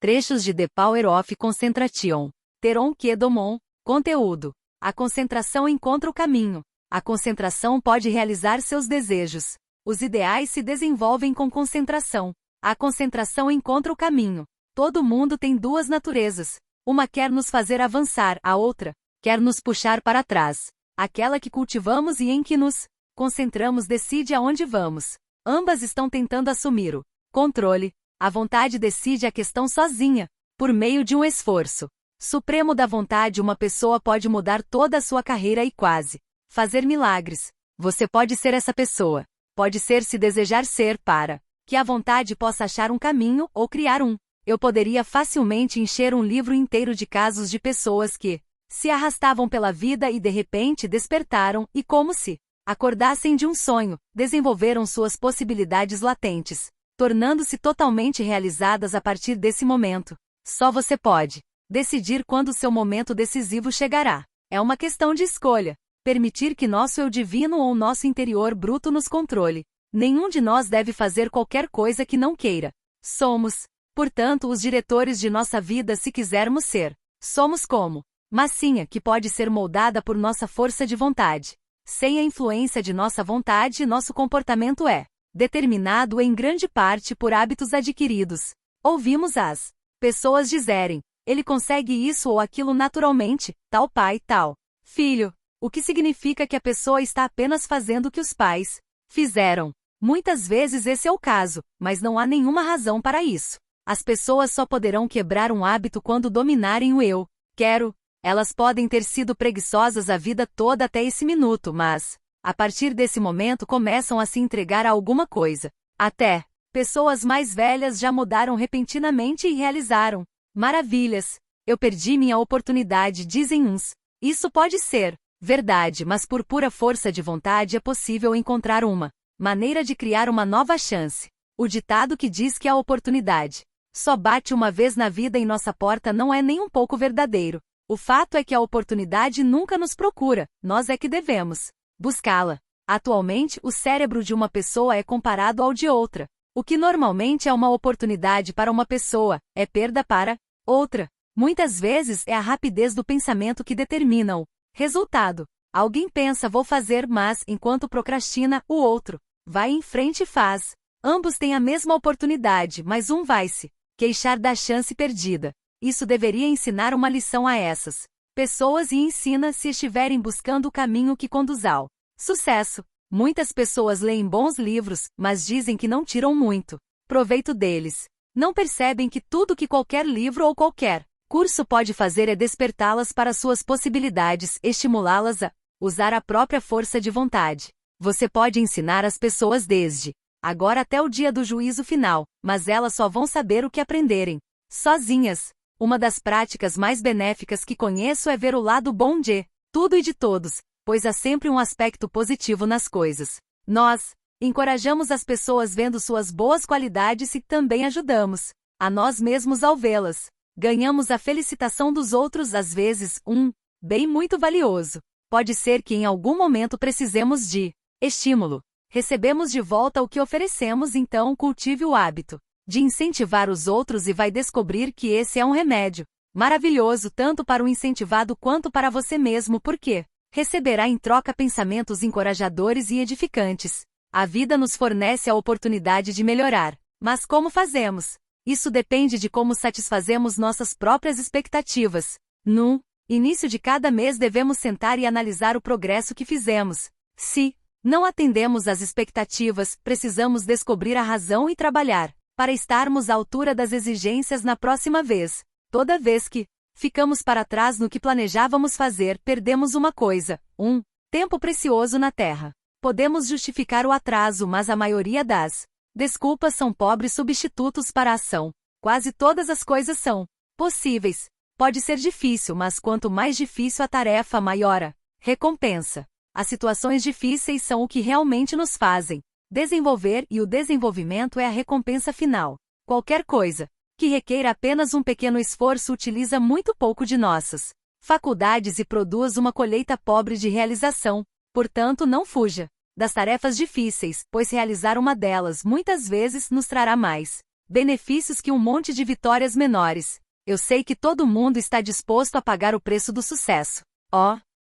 Trechos de The Power of Concentration. Teron Kedomon. Conteúdo. A concentração encontra o caminho. A concentração pode realizar seus desejos. Os ideais se desenvolvem com concentração. A concentração encontra o caminho. Todo mundo tem duas naturezas. Uma quer nos fazer avançar, a outra quer nos puxar para trás. Aquela que cultivamos e em que nos concentramos decide aonde vamos. Ambas estão tentando assumir o controle. A vontade decide a questão sozinha, por meio de um esforço supremo da vontade. Uma pessoa pode mudar toda a sua carreira e quase fazer milagres. Você pode ser essa pessoa. Pode ser se desejar ser para que a vontade possa achar um caminho ou criar um. Eu poderia facilmente encher um livro inteiro de casos de pessoas que se arrastavam pela vida e de repente despertaram e, como se acordassem de um sonho, desenvolveram suas possibilidades latentes, tornando-se totalmente realizadas a partir desse momento. Só você pode decidir quando seu momento decisivo chegará. É uma questão de escolha. Permitir que nosso eu divino ou nosso interior bruto nos controle. Nenhum de nós deve fazer qualquer coisa que não queira. Somos, portanto, os diretores de nossa vida se quisermos ser. Somos como massinha que pode ser moldada por nossa força de vontade. Sem a influência de nossa vontade, nosso comportamento é determinado em grande parte por hábitos adquiridos. Ouvimos as pessoas dizerem: ele consegue isso ou aquilo naturalmente, tal pai, tal filho. O que significa que a pessoa está apenas fazendo o que os pais fizeram. Muitas vezes esse é o caso, mas não há nenhuma razão para isso. As pessoas só poderão quebrar um hábito quando dominarem o eu quero. Elas podem ter sido preguiçosas a vida toda até esse minuto, mas, a partir desse momento começam a se entregar a alguma coisa. Até pessoas mais velhas já mudaram repentinamente e realizaram maravilhas. Eu perdi minha oportunidade, dizem uns. Isso pode ser verdade, mas por pura força de vontade é possível encontrar uma maneira de criar uma nova chance. O ditado que diz que a oportunidade só bate uma vez na vida em nossa porta não é nem um pouco verdadeiro. O fato é que a oportunidade nunca nos procura, nós é que devemos buscá-la. Atualmente, o cérebro de uma pessoa é comparado ao de outra. O que normalmente é uma oportunidade para uma pessoa, é perda para outra. Muitas vezes é a rapidez do pensamento que determina o resultado. Alguém pensa vou fazer, mas, enquanto procrastina, o outro vai em frente e faz. Ambos têm a mesma oportunidade, mas um vai se queixar da chance perdida. Isso deveria ensinar uma lição a essas pessoas e ensina se estiverem buscando o caminho que conduz ao sucesso. Muitas pessoas leem bons livros, mas dizem que não tiram muito proveito deles. Não percebem que tudo que qualquer livro ou qualquer curso pode fazer é despertá-las para suas possibilidades, estimulá-las a usar a própria força de vontade. Você pode ensinar as pessoas desde agora até o dia do juízo final, mas elas só vão saber o que aprenderem sozinhas. Uma das práticas mais benéficas que conheço é ver o lado bom de tudo e de todos, pois há sempre um aspecto positivo nas coisas. Nós encorajamos as pessoas vendo suas boas qualidades e também ajudamos a nós mesmos ao vê-las. Ganhamos a felicitação dos outros, às vezes, um bem muito valioso. Pode ser que em algum momento precisemos de estímulo. Recebemos de volta o que oferecemos, então cultive o hábito de incentivar os outros e vai descobrir que esse é um remédio maravilhoso tanto para o incentivado quanto para você mesmo, porque receberá em troca pensamentos encorajadores e edificantes. A vida nos fornece a oportunidade de melhorar, mas como fazemos? Isso depende de como satisfazemos nossas próprias expectativas. No início de cada mês devemos sentar e analisar o progresso que fizemos. Se não atendemos às expectativas, precisamos descobrir a razão e trabalhar para estarmos à altura das exigências na próxima vez. Toda vez que ficamos para trás no que planejávamos fazer, perdemos uma coisa, um tempo precioso na Terra. Podemos justificar o atraso, mas a maioria das desculpas são pobres substitutos para a ação. Quase todas as coisas são possíveis. Pode ser difícil, mas quanto mais difícil a tarefa, maior a recompensa. As situações difíceis são o que realmente nos fazem desenvolver, e o desenvolvimento é a recompensa final. Qualquer coisa que requeira apenas um pequeno esforço utiliza muito pouco de nossas faculdades e produz uma colheita pobre de realização. Portanto, não fuja das tarefas difíceis, pois realizar uma delas muitas vezes nos trará mais benefícios que um monte de vitórias menores. Eu sei que todo mundo está disposto a pagar o preço do sucesso.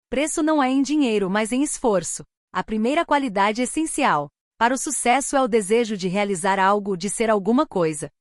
Preço não é em dinheiro, mas em esforço. A primeira qualidade essencial para o sucesso é o desejo de realizar algo, de ser alguma coisa.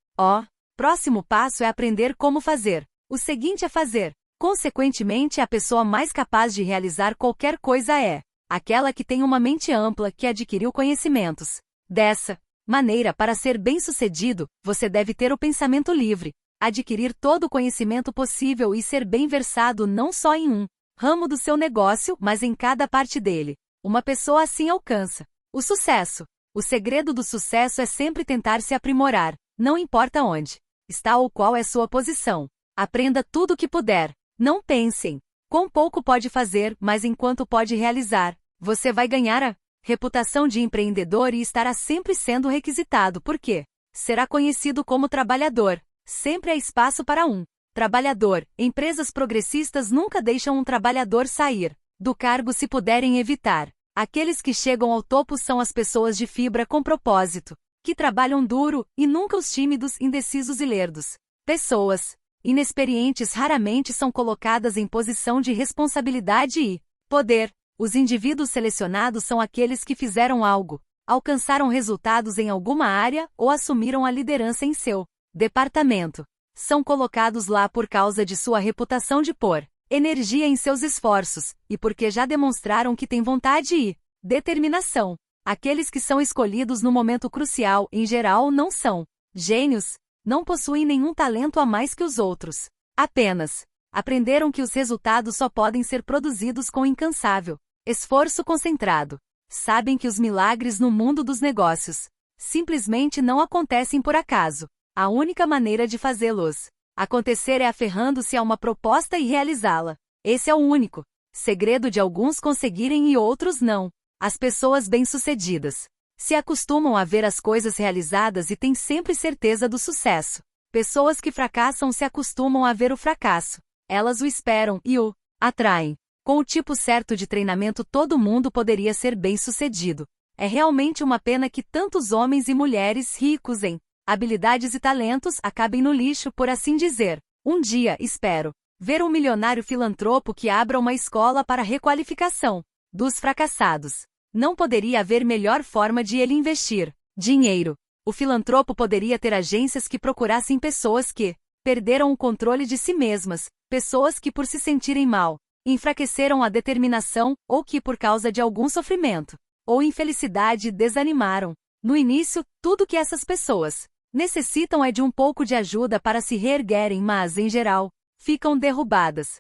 Próximo passo é aprender como fazer. O seguinte é fazer. Consequentemente, a pessoa mais capaz de realizar qualquer coisa é aquela que tem uma mente ampla, que adquiriu conhecimentos. Dessa maneira, para ser bem-sucedido, você deve ter o pensamento livre, adquirir todo o conhecimento possível e ser bem versado não só em um ramo do seu negócio, mas em cada parte dele. Uma pessoa assim alcança o sucesso. O segredo do sucesso é sempre tentar se aprimorar, não importa onde está ou qual é sua posição. Aprenda tudo o que puder. Não pense em quão pouco pode fazer, mas em quanto pode realizar. Você vai ganhar a reputação de empreendedor e estará sempre sendo requisitado, porque será conhecido como trabalhador. Sempre há espaço para um trabalhador. Empresas progressistas nunca deixam um trabalhador sair do cargo se puderem evitar. Aqueles que chegam ao topo são as pessoas de fibra com propósito, que trabalham duro, e nunca os tímidos, indecisos e lerdos. Pessoas inexperientes raramente são colocadas em posição de responsabilidade e poder. Os indivíduos selecionados são aqueles que fizeram algo, alcançaram resultados em alguma área ou assumiram a liderança em seu departamento. São colocados lá por causa de sua reputação de pôr energia em seus esforços, e porque já demonstraram que têm vontade e determinação. Aqueles que são escolhidos no momento crucial, em geral, não são gênios, não possuem nenhum talento a mais que os outros. Apenas aprenderam que os resultados só podem ser produzidos com incansável esforço concentrado. Sabem que os milagres no mundo dos negócios simplesmente não acontecem por acaso. A única maneira de fazê-los acontecer é aferrando-se a uma proposta e realizá-la. Esse é o único segredo de alguns conseguirem e outros não. As pessoas bem-sucedidas se acostumam a ver as coisas realizadas e têm sempre certeza do sucesso. Pessoas que fracassam se acostumam a ver o fracasso. Elas o esperam e o atraem. Com o tipo certo de treinamento, todo mundo poderia ser bem-sucedido. É realmente uma pena que tantos homens e mulheres ricos em habilidades e talentos acabem no lixo, por assim dizer. Um dia, espero ver um milionário filantropo que abra uma escola para requalificação dos fracassados. Não poderia haver melhor forma de ele investir dinheiro. O filantropo poderia ter agências que procurassem pessoas que perderam o controle de si mesmas, pessoas que, por se sentirem mal, enfraqueceram a determinação, ou que, por causa de algum sofrimento ou infelicidade, desanimaram. No início, tudo que essas pessoas necessitam é de um pouco de ajuda para se reerguerem, mas, em geral, ficam derrubadas.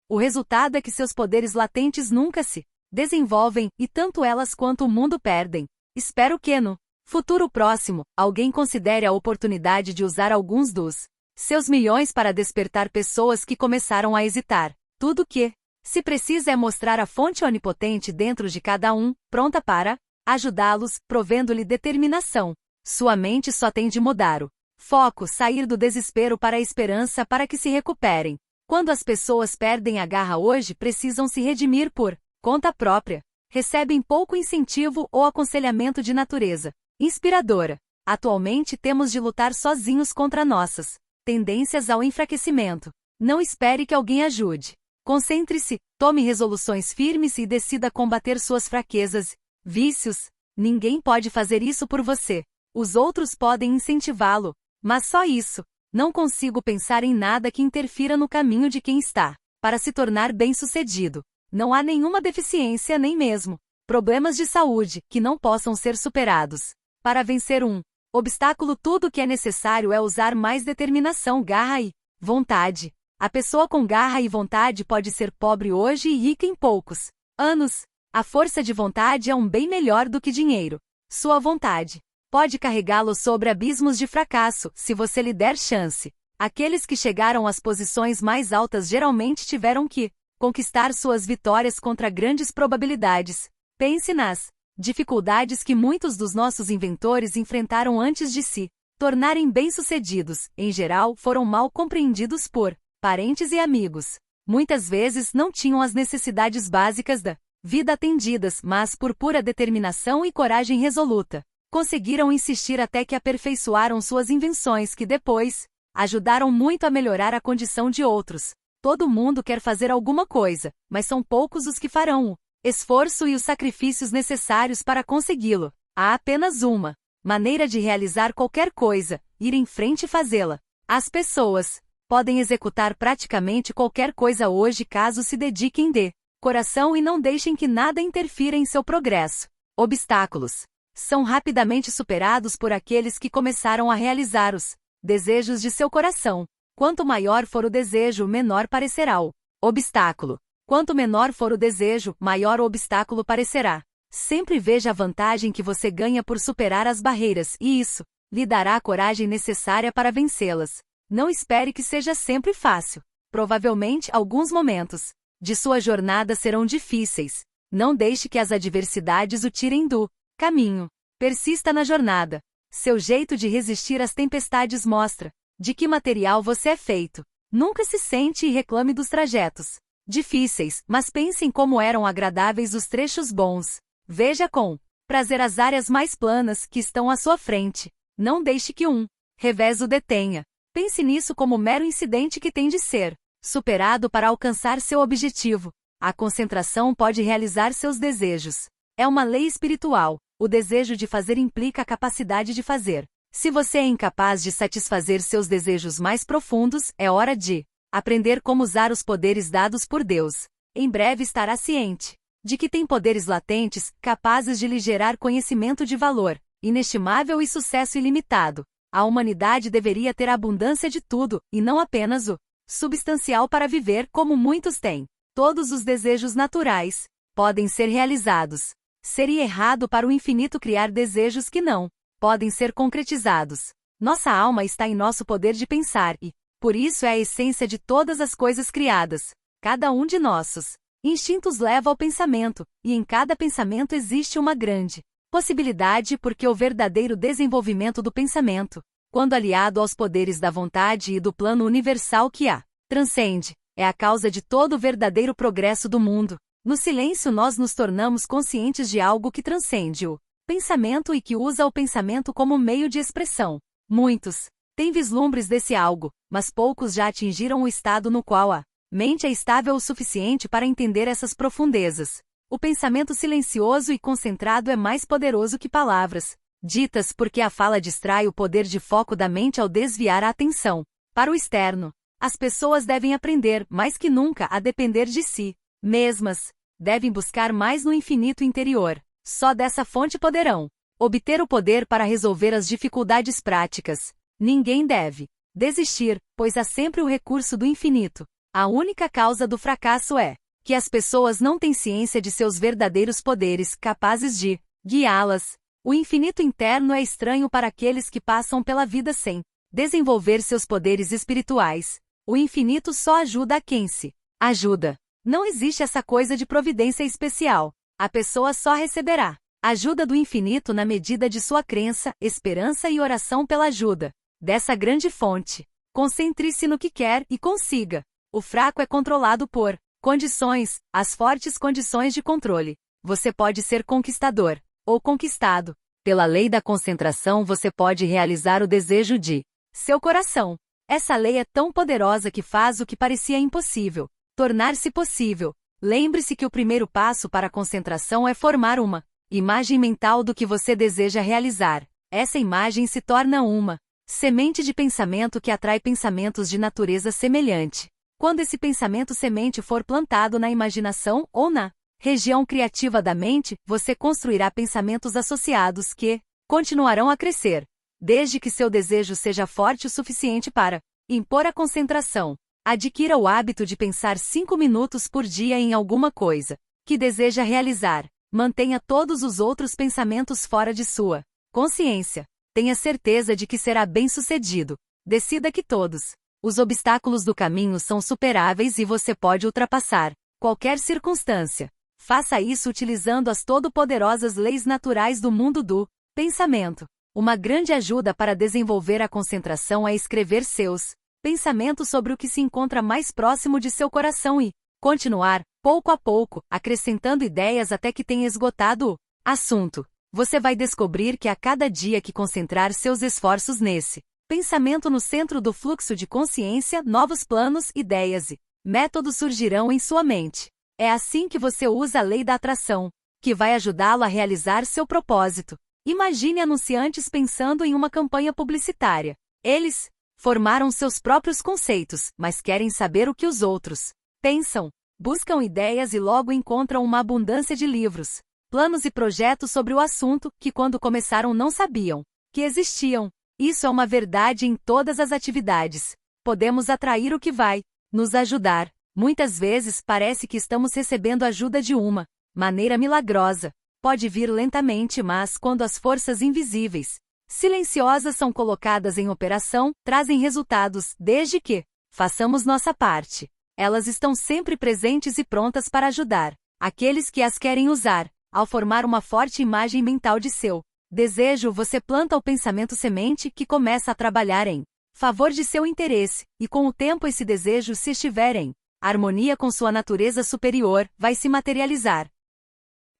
O resultado é que seus poderes latentes nunca se desenvolvem, e tanto elas quanto o mundo perdem. Espero que no futuro próximo, alguém considere a oportunidade de usar alguns dos seus milhões para despertar pessoas que começaram a hesitar. Tudo que se precisa é mostrar a fonte onipotente dentro de cada um, pronta para ajudá-los, provendo-lhe determinação. Sua mente só tem de mudar o foco, sair do desespero para a esperança para que se recuperem. Quando as pessoas perdem a garra hoje, precisam se redimir por conta própria. Recebem pouco incentivo ou aconselhamento de natureza inspiradora. Atualmente temos de lutar sozinhos contra nossas tendências ao enfraquecimento. Não espere que alguém ajude. Concentre-se, tome resoluções firmes e decida combater suas fraquezas, vícios. Ninguém pode fazer isso por você. Os outros podem incentivá-lo, mas só isso. Não consigo pensar em nada que interfira no caminho de quem está para se tornar bem-sucedido. Não há nenhuma deficiência, nem mesmo problemas de saúde, que não possam ser superados. Para vencer um obstáculo, tudo o que é necessário é usar mais determinação, garra e vontade. A pessoa com garra e vontade pode ser pobre hoje e rica em poucos anos. A força de vontade é um bem melhor do que dinheiro. Sua vontade pode carregá-lo sobre abismos de fracasso, se você lhe der chance. Aqueles que chegaram às posições mais altas geralmente tiveram que conquistar suas vitórias contra grandes probabilidades. Pense nas dificuldades que muitos dos nossos inventores enfrentaram antes de se tornarem bem-sucedidos. Em geral, foram mal compreendidos por parentes e amigos. Muitas vezes não tinham as necessidades básicas da vida atendidas, mas por pura determinação e coragem resoluta, Conseguiram insistir até que aperfeiçoaram suas invenções que depois ajudaram muito a melhorar a condição de outros. Todo mundo quer fazer alguma coisa, mas são poucos os que farão o esforço e os sacrifícios necessários para consegui-lo. Há apenas uma maneira de realizar qualquer coisa: ir em frente e fazê-la. As pessoas podem executar praticamente qualquer coisa hoje caso se dediquem de coração e não deixem que nada interfira em seu progresso. Obstáculos são rapidamente superados por aqueles que começaram a realizar os desejos de seu coração. Quanto maior for o desejo, menor parecerá o obstáculo. Quanto menor for o desejo, maior o obstáculo parecerá. Sempre veja a vantagem que você ganha por superar as barreiras, e isso lhe dará a coragem necessária para vencê-las. Não espere que seja sempre fácil. Provavelmente, alguns momentos de sua jornada serão difíceis. Não deixe que as adversidades o tirem do caminho. Persista na jornada. Seu jeito de resistir às tempestades mostra de que material você é feito. Nunca se sente e reclame dos trajetos difíceis, mas pense em como eram agradáveis os trechos bons. Veja com prazer as áreas mais planas que estão à sua frente. Não deixe que um revés o detenha. Pense nisso como mero incidente que tem de ser superado para alcançar seu objetivo. A concentração pode realizar seus desejos. É uma lei espiritual. O desejo de fazer implica a capacidade de fazer. Se você é incapaz de satisfazer seus desejos mais profundos, é hora de aprender como usar os poderes dados por Deus. Em breve estará ciente de que tem poderes latentes, capazes de lhe gerar conhecimento de valor inestimável e sucesso ilimitado. A humanidade deveria ter abundância de tudo, e não apenas o substancial para viver como muitos têm. Todos os desejos naturais podem ser realizados. Seria errado para o infinito criar desejos que não podem ser concretizados. Nossa alma está em nosso poder de pensar e, por isso, é a essência de todas as coisas criadas. Cada um de nossos instintos leva ao pensamento, e em cada pensamento existe uma grande possibilidade, porque o verdadeiro desenvolvimento do pensamento, quando aliado aos poderes da vontade e do plano universal que a transcende, é a causa de todo o verdadeiro progresso do mundo. No silêncio nós nos tornamos conscientes de algo que transcende o pensamento e que usa o pensamento como meio de expressão. Muitos têm vislumbres desse algo, mas poucos já atingiram o estado no qual a mente é estável o suficiente para entender essas profundezas. O pensamento silencioso e concentrado é mais poderoso que palavras ditas, porque a fala distrai o poder de foco da mente ao desviar a atenção para o externo. As pessoas devem aprender, mais que nunca, a depender de si mesmas. Devem buscar mais no infinito interior. Só dessa fonte poderão obter o poder para resolver as dificuldades práticas. Ninguém deve desistir, pois há sempre o recurso do infinito. A única causa do fracasso é que as pessoas não têm ciência de seus verdadeiros poderes, capazes de guiá-las. O infinito interno é estranho para aqueles que passam pela vida sem desenvolver seus poderes espirituais. O infinito só ajuda a quem se ajuda. Não existe essa coisa de providência especial. A pessoa só receberá ajuda do infinito na medida de sua crença, esperança e oração pela ajuda dessa grande fonte. Concentre-se no que quer e consiga. O fraco é controlado por condições, as fortes condições de controle. Você pode ser conquistador ou conquistado. Pela lei da concentração você pode realizar o desejo de seu coração. Essa lei é tão poderosa que faz o que parecia impossível tornar-se possível. Lembre-se que o primeiro passo para a concentração é formar uma imagem mental do que você deseja realizar. Essa imagem se torna uma semente de pensamento que atrai pensamentos de natureza semelhante. Quando esse pensamento semente for plantado na imaginação ou na região criativa da mente, você construirá pensamentos associados que continuarão a crescer, desde que seu desejo seja forte o suficiente para impor a concentração. Adquira o hábito de pensar 5 minutos por dia em alguma coisa que deseja realizar. Mantenha todos os outros pensamentos fora de sua consciência. Tenha certeza de que será bem-sucedido. Decida que todos os obstáculos do caminho são superáveis e você pode ultrapassar qualquer circunstância. Faça isso utilizando as todo-poderosas leis naturais do mundo do pensamento. Uma grande ajuda para desenvolver a concentração é escrever seus pensamentos sobre o que se encontra mais próximo de seu coração e continuar, pouco a pouco, acrescentando ideias até que tenha esgotado o assunto. Você vai descobrir que a cada dia que concentrar seus esforços nesse pensamento no centro do fluxo de consciência, novos planos, ideias e métodos surgirão em sua mente. É assim que você usa a lei da atração, que vai ajudá-lo a realizar seu propósito. Imagine anunciantes pensando em uma campanha publicitária. Eles formaram seus próprios conceitos, mas querem saber o que os outros pensam. Buscam ideias e logo encontram uma abundância de livros, planos e projetos sobre o assunto que quando começaram não sabiam que existiam. Isso é uma verdade em todas as atividades. Podemos atrair o que vai nos ajudar. Muitas vezes parece que estamos recebendo ajuda de uma maneira milagrosa. Pode vir lentamente, mas quando as forças invisíveis, silenciosas são colocadas em operação, trazem resultados, desde que façamos nossa parte. Elas estão sempre presentes e prontas para ajudar aqueles que as querem usar. Ao formar uma forte imagem mental de seu desejo, você planta o pensamento semente que começa a trabalhar em favor de seu interesse, e com o tempo esse desejo, se estiver em harmonia com sua natureza superior, vai se materializar.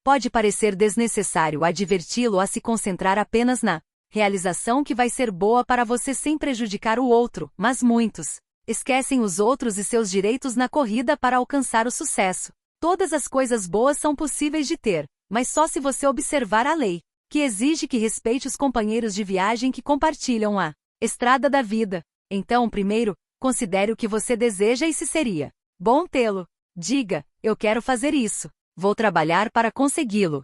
Pode parecer desnecessário adverti-lo a se concentrar apenas na realização que vai ser boa para você sem prejudicar o outro, mas muitos esquecem os outros e seus direitos na corrida para alcançar o sucesso. Todas as coisas boas são possíveis de ter, mas só se você observar a lei, que exige que respeite os companheiros de viagem que compartilham a estrada da vida. Então, primeiro, considere o que você deseja e se seria bom tê-lo. Diga, eu quero fazer isso. Vou trabalhar para consegui-lo.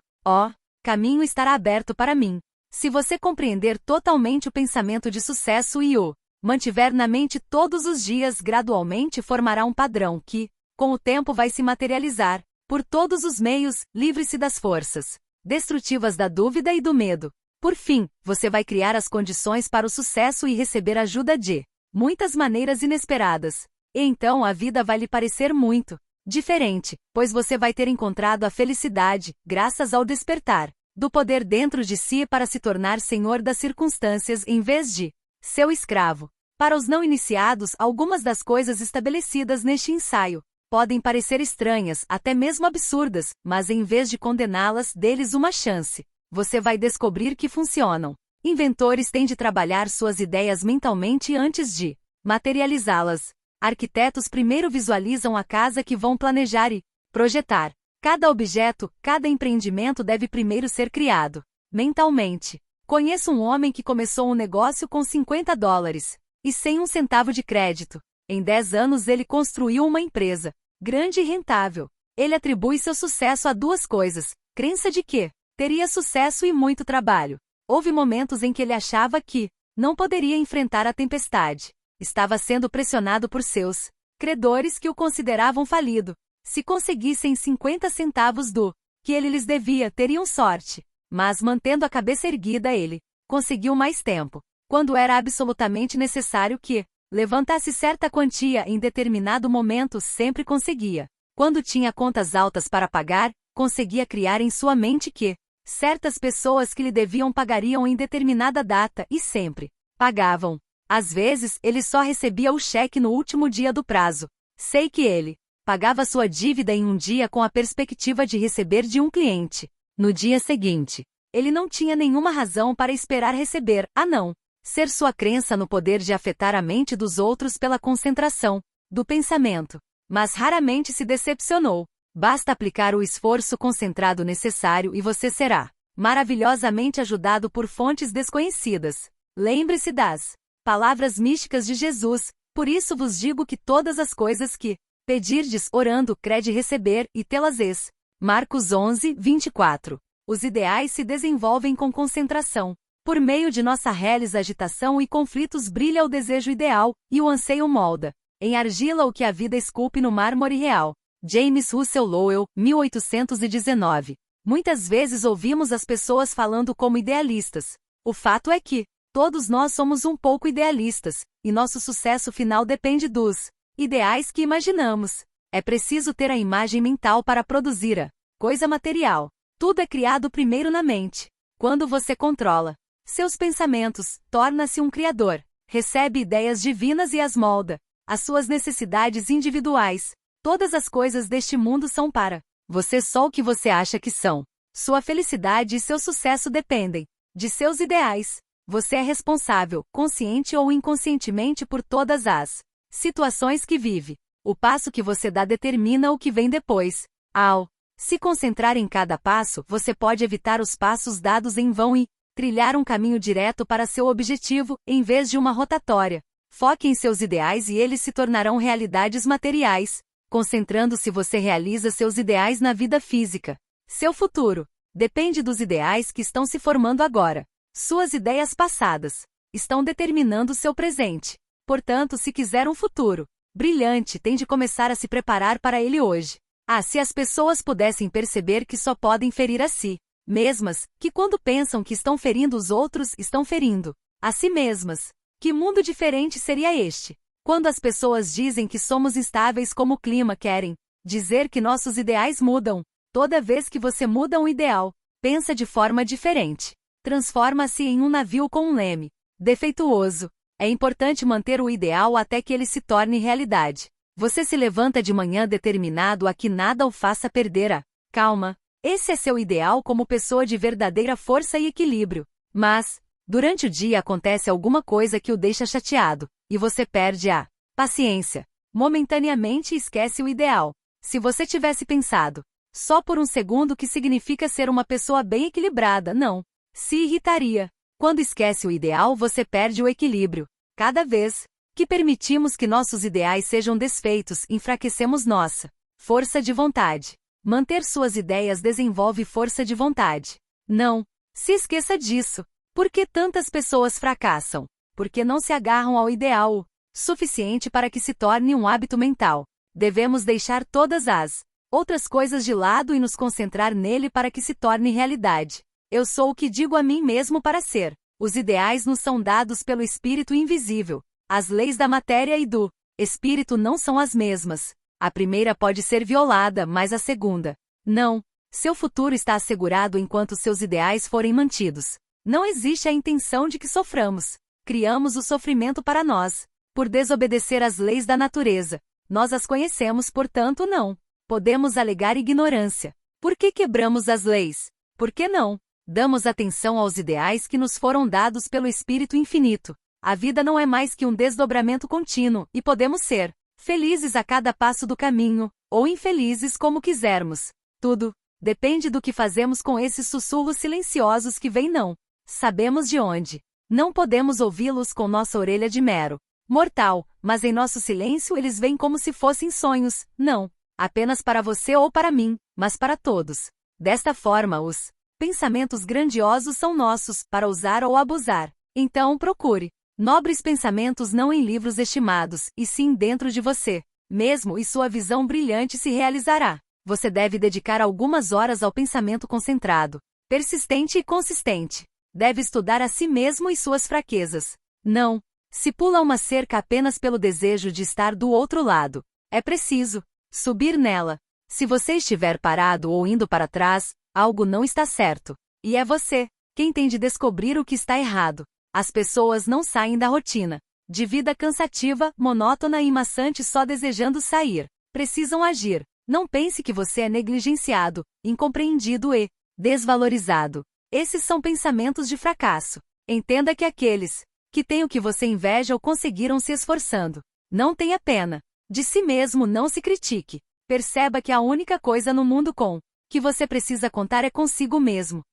Caminho estará aberto para mim. Se você compreender totalmente o pensamento de sucesso e o mantiver na mente todos os dias, gradualmente formará um padrão que, com o tempo, vai se materializar. Por todos os meios, livre-se das forças destrutivas da dúvida e do medo. Por fim, você vai criar as condições para o sucesso e receber ajuda de muitas maneiras inesperadas. E então a vida vai lhe parecer muito diferente, pois você vai ter encontrado a felicidade, graças ao despertar do poder dentro de si para se tornar senhor das circunstâncias em vez de seu escravo. Para os não iniciados, algumas das coisas estabelecidas neste ensaio podem parecer estranhas, até mesmo absurdas, mas em vez de condená-las, dê-lhes uma chance. Você vai descobrir que funcionam. Inventores têm de trabalhar suas ideias mentalmente antes de materializá-las. Arquitetos primeiro visualizam a casa que vão planejar e projetar. Cada objeto, cada empreendimento deve primeiro ser criado mentalmente. Conheço um homem que começou um negócio com $50 e sem um centavo de crédito. Em 10 anos ele construiu uma empresa grande e rentável. Ele atribui seu sucesso a duas coisas: crença de que teria sucesso e muito trabalho. Houve momentos em que ele achava que não poderia enfrentar a tempestade. Estava sendo pressionado por seus credores que o consideravam falido. Se conseguissem 50 centavos do que ele lhes devia, teriam sorte. Mas mantendo a cabeça erguida, ele conseguiu mais tempo. Quando era absolutamente necessário que levantasse certa quantia em determinado momento, sempre conseguia. Quando tinha contas altas para pagar, conseguia criar em sua mente que certas pessoas que lhe deviam pagariam em determinada data e sempre pagavam. Às vezes, ele só recebia o cheque no último dia do prazo. Sei que ele pagava sua dívida em um dia com a perspectiva de receber de um cliente no dia seguinte. Ele não tinha nenhuma razão para esperar receber, a não ser sua crença no poder de afetar a mente dos outros pela concentração do pensamento. Mas raramente se decepcionou. Basta aplicar o esforço concentrado necessário e você será maravilhosamente ajudado por fontes desconhecidas. Lembre-se das palavras místicas de Jesus: por isso vos digo que todas as coisas que pedirdes orando, crede receber, e tê-las-eis. Marcos 11, 24. Os ideais se desenvolvem com concentração. Por meio de nossa reles agitação e conflitos brilha o desejo ideal, e o anseio molda em argila o que a vida esculpe no mármore real. James Russell Lowell, 1819. Muitas vezes ouvimos as pessoas falando como idealistas. O fato é que todos nós somos um pouco idealistas, e nosso sucesso final depende dos ideais que imaginamos. É preciso ter a imagem mental para produzir a coisa material. Tudo é criado primeiro na mente. Quando você controla seus pensamentos, torna-se um criador. Recebe ideias divinas e as molda. As suas necessidades individuais. Todas as coisas deste mundo são para você só o que você acha que são. Sua felicidade e seu sucesso dependem de seus ideais. Você é responsável, consciente ou inconscientemente, por todas as situações que vive. O passo que você dá determina o que vem depois. Ao se concentrar em cada passo, você pode evitar os passos dados em vão e trilhar um caminho direto para seu objetivo, em vez de uma rotatória. Foque em seus ideais e eles se tornarão realidades materiais. Concentrando-se, você realiza seus ideais na vida física. Seu futuro depende dos ideais que estão se formando agora. Suas ideias passadas estão determinando seu presente. Portanto, se quiser um futuro brilhante, tem de começar a se preparar para ele hoje. Se as pessoas pudessem perceber que só podem ferir a si mesmas, que quando pensam que estão ferindo os outros, estão ferindo a si mesmas. Que mundo diferente seria este? Quando as pessoas dizem que somos instáveis como o clima, querem dizer que nossos ideais mudam. Toda vez que você muda um ideal, pensa de forma diferente. Transforma-se em um navio com um leme defeituoso. É importante manter o ideal até que ele se torne realidade. Você se levanta de manhã determinado a que nada o faça perder a calma. Esse é seu ideal como pessoa de verdadeira força e equilíbrio. Mas, durante o dia acontece alguma coisa que o deixa chateado, e você perde a paciência. Momentaneamente esquece o ideal. Se você tivesse pensado só por um segundo que significa ser uma pessoa bem equilibrada, não se irritaria. Quando esquece o ideal, você perde o equilíbrio. Cada vez que permitimos que nossos ideais sejam desfeitos, enfraquecemos nossa força de vontade. Manter suas ideias desenvolve força de vontade. Não se esqueça disso. Por que tantas pessoas fracassam? Porque não se agarram ao ideal o suficiente para que se torne um hábito mental. Devemos deixar todas as outras coisas de lado e nos concentrar nele para que se torne realidade. Eu sou o que digo a mim mesmo para ser. Os ideais nos são dados pelo Espírito invisível. As leis da matéria e do Espírito não são as mesmas. A primeira pode ser violada, mas a segunda não. Seu futuro está assegurado enquanto seus ideais forem mantidos. Não existe a intenção de que soframos. Criamos o sofrimento para nós, por desobedecer às leis da natureza. Nós as conhecemos, portanto não podemos alegar ignorância. Por que quebramos as leis? Por que não damos atenção aos ideais que nos foram dados pelo Espírito infinito? A vida não é mais que um desdobramento contínuo, e podemos ser felizes a cada passo do caminho, ou infelizes como quisermos. Tudo depende do que fazemos com esses sussurros silenciosos que vêm não sabemos de onde. Não podemos ouvi-los com nossa orelha de mero mortal, mas em nosso silêncio eles vêm como se fossem sonhos, não apenas para você ou para mim, mas para todos. Desta forma, os pensamentos grandiosos são nossos, para usar ou abusar. Então procure nobres pensamentos não em livros estimados, e sim dentro de você mesmo, e sua visão brilhante se realizará. Você deve dedicar algumas horas ao pensamento concentrado, persistente e consistente. Deve estudar a si mesmo e suas fraquezas. Não se pula uma cerca apenas pelo desejo de estar do outro lado. É preciso subir nela. Se você estiver parado ou indo para trás, algo não está certo. E é você quem tem de descobrir o que está errado. As pessoas não saem da rotina de vida cansativa, monótona e maçante só desejando sair. Precisam agir. Não pense que você é negligenciado, incompreendido e desvalorizado. Esses são pensamentos de fracasso. Entenda que aqueles que têm o que você inveja ou conseguiram se esforçando. Não tenha pena de si mesmo, não se critique. Perceba que a única coisa no mundo com que você precisa contar é consigo mesmo.